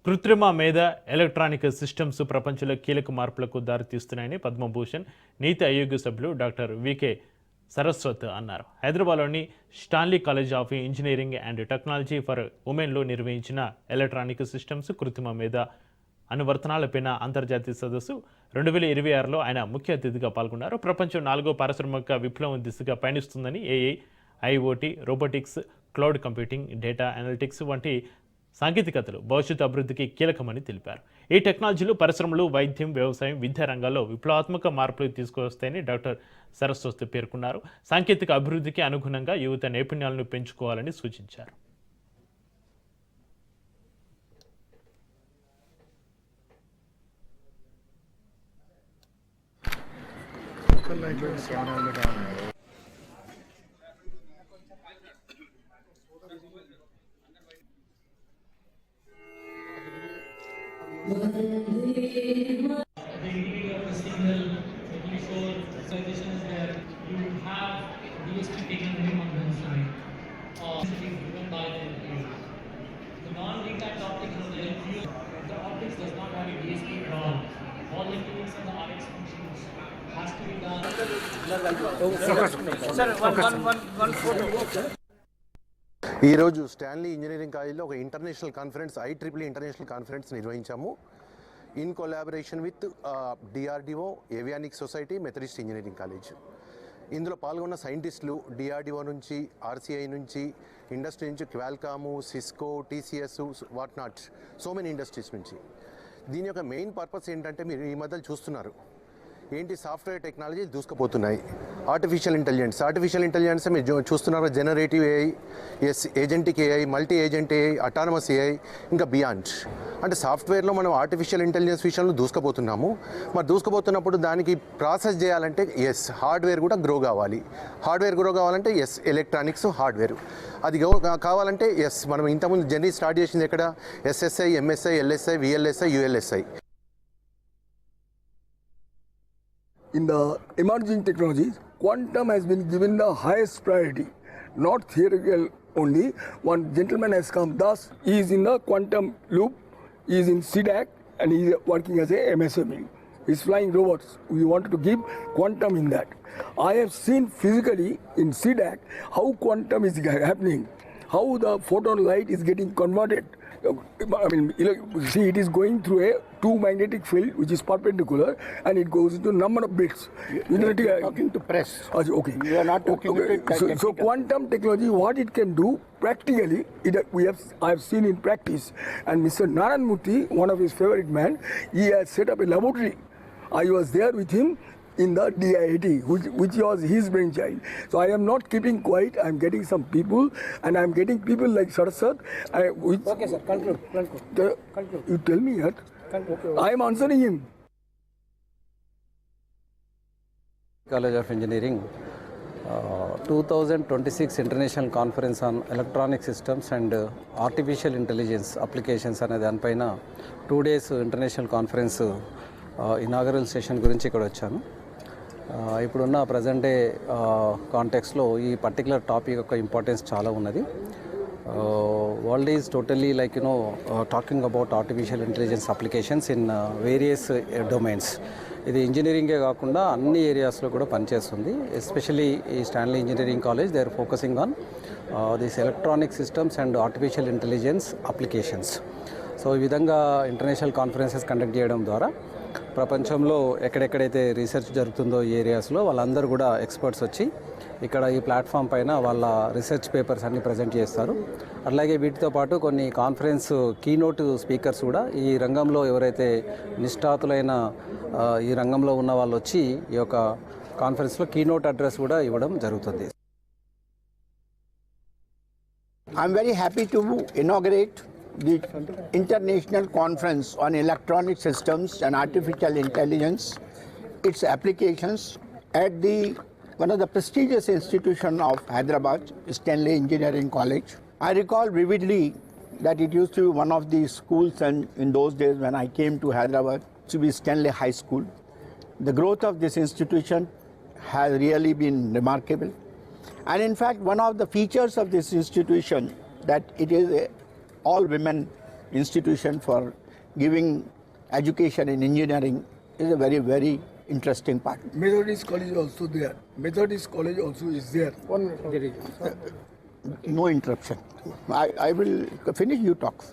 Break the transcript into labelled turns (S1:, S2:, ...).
S1: కృత్రిమ మేధ electronic systems ప్రపంచంలో కీలక మార్పులకు దారితీస్తున్నాయని పద్మభూషణ్ నీతి ఆయోగ్ సభ్యులు డాక్టర్ వికే సరస్వత్ అన్నారు. హైదరాబాద్లోని Stanley college of engineering and technology for ఉమెన్లో నిర్వహించిన ఎలక్ట్రానిక్ సిస్టమ్స్ కృత్రిమ మేధ అనువర్తనాలపైన అంతర్జాతీయ సదస్సు 2026లో ఆయన ముఖ్య అతిథిగా పాల్గొన్నారు. ప్రపంచం 4వ పారిశ్రామిక విప్లవం దిశగా పయనిస్తుందని AI, IoT, robotics, cloud computing, data analytics వంటి సాంకేతికతలు భవిష్యత్తు అభివృద్ధికి కీలకమని తెలిపారు. ఈ టెక్నాలజీలు పరిశ్రమలు, వైద్యం, వ్యవసాయం, విద్యా రంగాల్లో విప్లవాత్మక మార్పులు తీసుకువస్తాయని డాక్టర్ సరస్వతి పేర్కొన్నారు. సాంకేతిక అభివృద్ధికి అనుగుణంగా యువత నైపుణ్యాలను పెంచుకోవాలని సూచించారు.
S2: The degree of the signal, organization is there. You have DSP taken away on one side. Driven by the LPU. The non-recapped optics of the LPU, the optics does not have a DSP at all. All the inputs and the RX functions has to be done.
S3: ఈరోజు Stanley engineering కాలేజ్లో ఒక international conference IEEE international conference నిర్వహించాము in collaboration with DRDO, avionics society, methodist engineering college. ఇందులో పాల్గొన్న సైంటిస్టులు DRDO నుంచి, RCI నుంచి, industry నుంచి, Qualcomm, Cisco, TCS, what not, so many industries నుంచి. దీని యొక్క మెయిన్ పర్పస్ ఏంటంటే మీరు ఈ మధ్యలో చూస్తున్నారు ఏంటి, సాఫ్ట్వేర్ టెక్నాలజీ దూసుకుపోతున్నాయి. ఆర్టిఫిషియల్ ఇంటెలిజెన్స్ మీరు చూస్తున్నారు, generative AI, agentic AI, multi agent AI, autonomous AI, ఇంకా బియాండ్. అంటే సాఫ్ట్వేర్లో మనం ఆర్టిఫిషియల్ ఇంటెలిజెన్స్ విషయంలో దూసుకుపోతున్నాము. మరి దూసుకుపోతున్నప్పుడు దానికి ప్రాసెస్ చేయాలంటే హార్డ్వేర్ కూడా గ్రో కావాలి. హార్డ్వేర్ గ్రో కావాలంటే ఎలక్ట్రానిక్స్ హార్డ్వేర్ అది కావాలంటే మనం ఇంతకుముందు జర్నీ స్టార్ట్ చేసింది ఎక్కడ, SSI, MSI, LSI, VLSI, ULSI.
S4: In the emerging technologies, quantum has been given the highest priority, not theoretical only. One gentleman has come, thus he is in the quantum loop, he is in CDAC and he is working as a MSME. He is flying robots. We wanted to give quantum in that. I have seen physically in CDAC how quantum is happening, how the photon light is getting converted. I mean, see, it is going through a two magnetic field which is perpendicular and it goes into number of bits.
S5: You are talking to press.
S4: Okay.
S5: You are not talking
S4: okay.
S5: to
S4: So quantum technology, what it can do practically, I have seen in practice. And Mr. Narayan Murthy, one of his favorite men, he has set up a laboratory. I was there with him in the DIIT, which was his brainchild. So I am not keeping quiet. I am getting some people, and I am getting people like Saraswat.
S5: Okay, sir. Conclude.
S4: You tell me that. I am answering him.
S6: College of Engineering 2026 International Conference on Electronic Systems and Artificial Intelligence Applications అనే దానిపైన 2 days international conference inaugural session గురించి ఇక్కడ వచ్చాను. ఇప్పుడున్న present day కాంటెక్స్లో ఈ particular topic యొక్క importance చాలా ఉన్నది. World is totally like talking about artificial intelligence applications in various domains. ఇది ఇంజనీరింగే కాకుండా అన్ని ఏరియాస్లో కూడా పనిచేస్తుంది. ఎస్పెషలీ ఈ Stanley engineering college they are focusing on this electronic systems and artificial intelligence applications. So ఈ విధంగా ఇంటర్నేషనల్ కాన్ఫరెన్సెస్ కండక్ట్ చేయడం ద్వారా ప్రపంచంలో ఎక్కడెక్కడైతే రీసెర్చ్ జరుగుతుందో ఈ ఏరియాస్లో వాళ్ళందరూ కూడా ఎక్స్పర్ట్స్ వచ్చి ఇక్కడ ఈ ప్లాట్ఫామ్ పైన వాళ్ళ రీసెర్చ్ పేపర్స్ అన్ని ప్రజెంట్ చేస్తారు. అలాగే వీటితో పాటు కొన్ని కాన్ఫరెన్స్ కీనోట్ స్పీకర్స్ కూడా ఈ రంగంలో ఎవరైతే నిష్ఠాతులైన ఈ రంగంలో ఉన్న వాళ్ళు వచ్చి ఈ యొక్క కాన్ఫరెన్స్లో కీనోట్ అడ్రస్ కూడా ఇవ్వడం జరుగుతుంది.
S5: I'm very happy to inaugurate the International Conference on Electronic Systems and Artificial Intelligence, its applications at one of the prestigious institutions of Hyderabad, Stanley Engineering College. I recall vividly that it used to be one of the schools, and in those days when I came to Hyderabad, to be Stanley High School. The growth of this institution has really been remarkable. And in fact, one of the features of this institution that it is all women institution for giving education in engineering is a very, very interesting part.
S4: Methodist College also there. Methodist College also is there.
S5: No interruption. I will finish, you talk.